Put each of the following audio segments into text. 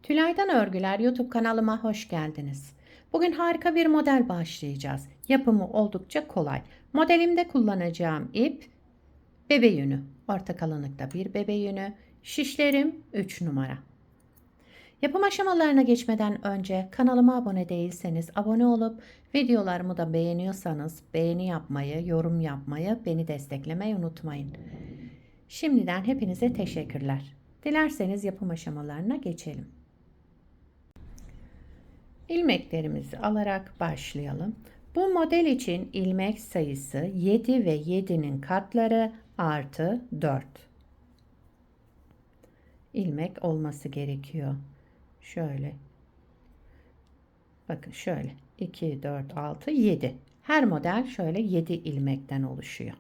Tülay'dan Örgüler YouTube kanalıma hoş geldiniz. Bugün harika bir model başlayacağız. Yapımı oldukça kolay. Modelimde kullanacağım ip bebe yünü. Orta kalınlıkta bir bebe yünü. Şişlerim 3 numara. Yapım aşamalarına geçmeden önce kanalıma abone değilseniz abone olup videolarımı da beğeniyorsanız beğeni yapmayı, yorum yapmayı, beni desteklemeyi unutmayın. Şimdiden hepinize teşekkürler. Dilerseniz yapım aşamalarına geçelim. İlmeklerimizi alarak başlayalım. Bu model için ilmek sayısı 7 ve 7'nin katları artı 4 ilmek olması gerekiyor. Şöyle. Bakın şöyle. 2, 4, 6, 7. Her model şöyle 7 ilmekten oluşuyor.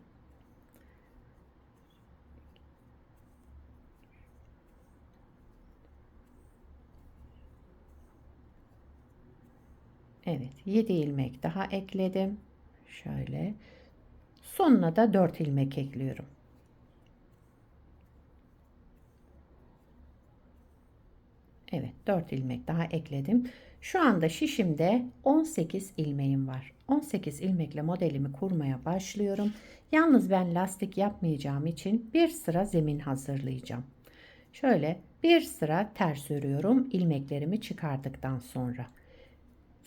Evet, 7 ilmek daha ekledim. Şöyle. Sonuna da 4 ilmek ekliyorum. Evet, 4 ilmek daha ekledim. Şu anda şişimde 18 ilmeğim var. 18 ilmekle modelimi kurmaya başlıyorum. Yalnız ben lastik yapmayacağım için bir sıra zemin hazırlayacağım. Şöyle bir sıra ters örüyorum ilmeklerimi çıkardıktan sonra.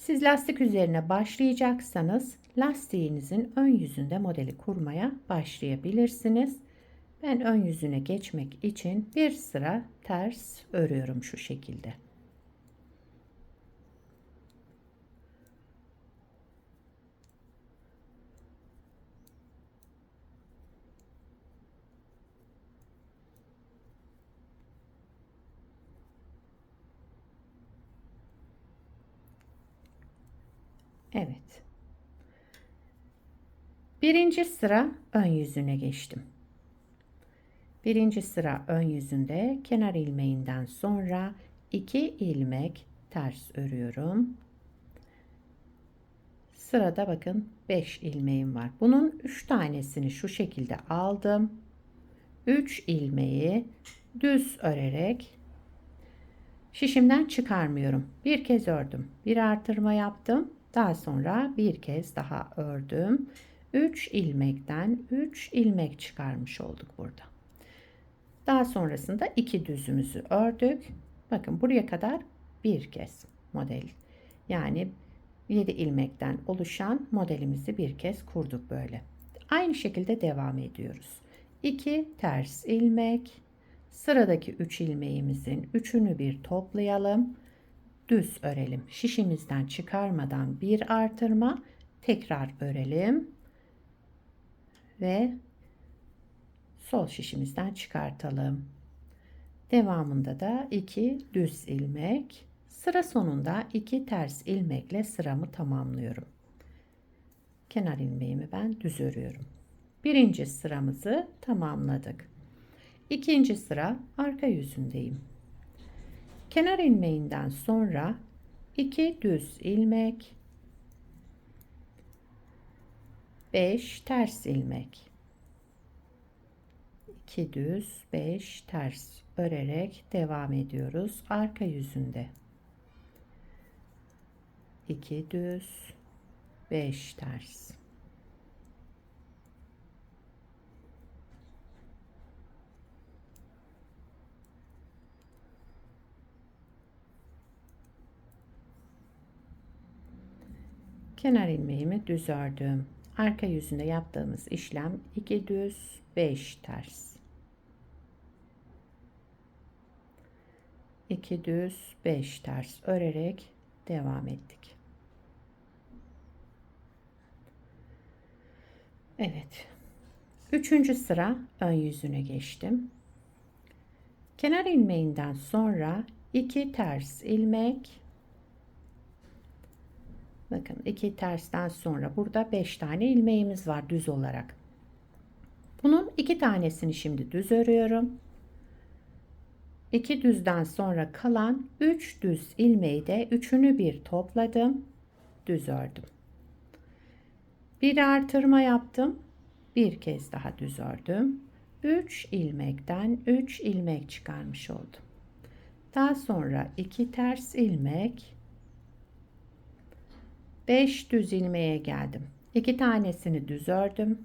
Siz lastik üzerine başlayacaksanız lastiğinizin ön yüzünde modeli kurmaya başlayabilirsiniz. Ben ön yüzüne geçmek için bir sıra ters örüyorum şu şekilde. Evet. Birinci sıra ön yüzüne geçtim. Birinci sıra ön yüzünde kenar ilmeğinden sonra 2 ilmek ters örüyorum. Sırada bakın 5 ilmeğim var. Bunun 3 tanesini şu şekilde aldım. 3 ilmeği düz örerek şişimden çıkarmıyorum. Bir kez ördüm. Bir artırma yaptım. Daha sonra bir kez daha ördüm. 3 ilmekten 3 ilmek çıkarmış olduk burada. Daha sonrasında 2 düzümüzü ördük. Bakın buraya kadar bir kez model. Yani 7 ilmekten oluşan modelimizi bir kez kurduk böyle. Aynı şekilde devam ediyoruz. 2 ters ilmek. Sıradaki 3 ilmeğimizin üçünü bir toplayalım. Düz örelim. Şişimizden çıkarmadan bir artırma, tekrar örelim ve sol şişimizden çıkartalım. Devamında da 2 düz ilmek. Sıra sonunda 2 ters ilmekle sıramı tamamlıyorum. Kenar ilmeğimi ben düz örüyorum. Birinci sıramızı tamamladık. İkinci sıra arka yüzündeyim. Kenar ilmeğinden sonra 2 düz ilmek, 5 ters ilmek, 2 düz 5 ters örerek devam ediyoruz. Arka yüzünde 2 düz 5 ters. Kenar ilmeğimi düz ördüm. Arka yüzünde yaptığımız işlem 2 düz 5 ters. 2 düz 5 ters örerek devam ettik. Evet. Üçüncü sıra ön yüzüne geçtim. Kenar ilmeğinden sonra 2 ters ilmek. Bakın 2 tersten sonra burada 5 tane ilmeğimiz var düz olarak. Bunun 2 tanesini şimdi düz örüyorum. 2 düzden sonra kalan 3 düz ilmeği de üçünü bir topladım. Düz ördüm. Bir artırma yaptım. Bir kez daha düz ördüm. 3 ilmekten 3 ilmek çıkarmış oldum. Daha sonra 2 ters ilmek, 5 düz ilmeğe geldim. 2 tanesini düz ördüm.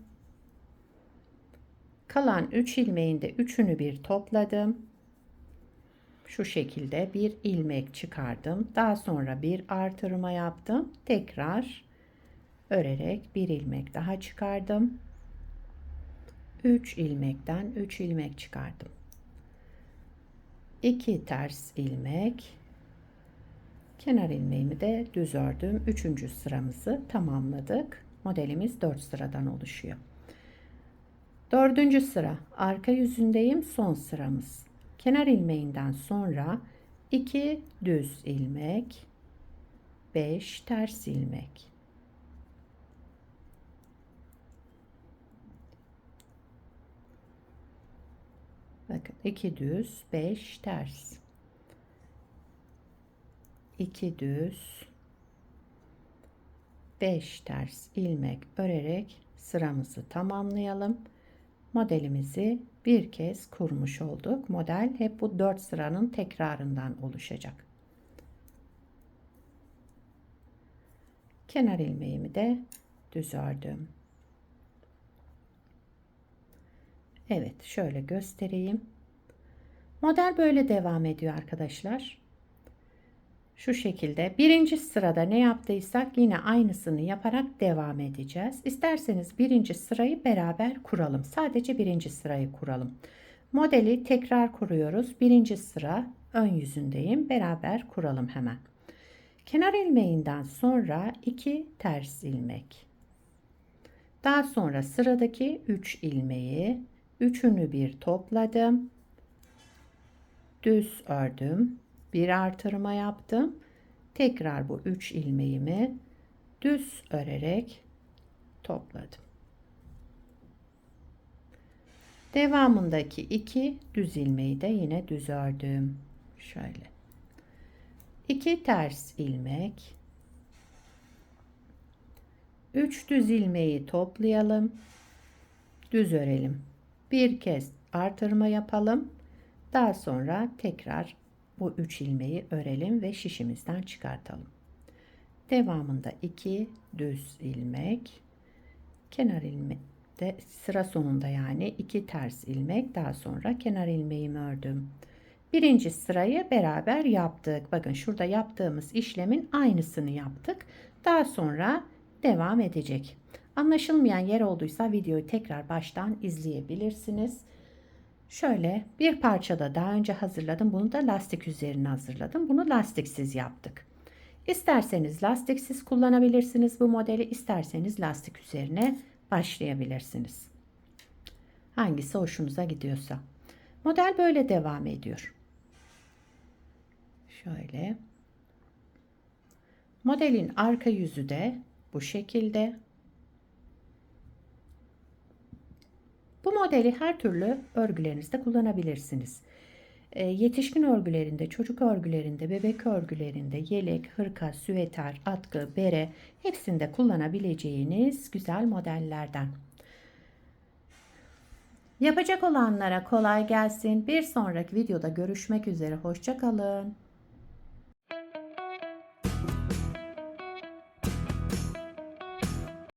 Kalan 3 ilmeğin de üçünü bir topladım. Şu şekilde bir ilmek çıkardım. Daha sonra bir artırma yaptım. Tekrar örerek bir ilmek daha çıkardım. 3 ilmekten 3 ilmek çıkardım. 2 ters ilmek, kenar ilmeğimi de düz ördüm. 3. sıramızı tamamladık. Modelimiz 4 sıradan oluşuyor. 4. sıra arka yüzündeyim, son sıramız. Kenar ilmeğinden sonra 2 düz ilmek, 5 ters ilmek. Bakın 2 düz, 5 ters. 2 düz, 5 ters ilmek örerek sıramızı tamamlayalım. Modelimizi bir kez kurmuş olduk. Model hep bu 4 sıranın tekrarından oluşacak. Kenar ilmeğimi de düz ördüm. Evet, şöyle göstereyim. Model böyle devam ediyor arkadaşlar. Şu şekilde birinci sırada ne yaptıysak yine aynısını yaparak devam edeceğiz. İsterseniz birinci sırayı beraber kuralım. Sadece birinci sırayı kuralım. Modeli tekrar kuruyoruz. Birinci sıra ön yüzündeyim. Beraber kuralım hemen. Kenar ilmeğinden sonra 2 ters ilmek. Daha sonra sıradaki 3 ilmeği, üçünü bir topladım. Düz ördüm. Bir artırma yaptım. Tekrar bu 3 ilmeğimi düz örerek topladım. Devamındaki 2 düz ilmeği de yine düz ördüm. Şöyle. 2 ters ilmek. 3 düz ilmeği toplayalım. Düz örelim. Bir kez artırma yapalım. Daha sonra tekrar bu 3 ilmeği örelim ve şişimizden çıkartalım. Devamında 2 düz ilmek, kenar ilmekte sıra sonunda yani 2 ters ilmek, daha sonra kenar ilmeğimi ördüm. Birinci sırayı beraber yaptık. Bakın şurada yaptığımız işlemin aynısını yaptık. Daha sonra devam edecek. Anlaşılmayan yer olduysa videoyu tekrar baştan izleyebilirsiniz. Şöyle bir parça da daha önce hazırladım. Bunu da lastik üzerine hazırladım. Bunu lastiksiz yaptık. İsterseniz lastiksiz kullanabilirsiniz bu modeli. İsterseniz lastik üzerine başlayabilirsiniz. Hangisi hoşunuza gidiyorsa. Model böyle devam ediyor. Şöyle. Modelin arka yüzü de bu şekilde. Bu modeli her türlü örgülerinizde kullanabilirsiniz. Yetişkin örgülerinde, çocuk örgülerinde, bebek örgülerinde, yelek, hırka, süveter, atkı, bere hepsinde kullanabileceğiniz güzel modellerden. Yapacak olanlara kolay gelsin. Bir sonraki videoda görüşmek üzere. Hoşça kalın.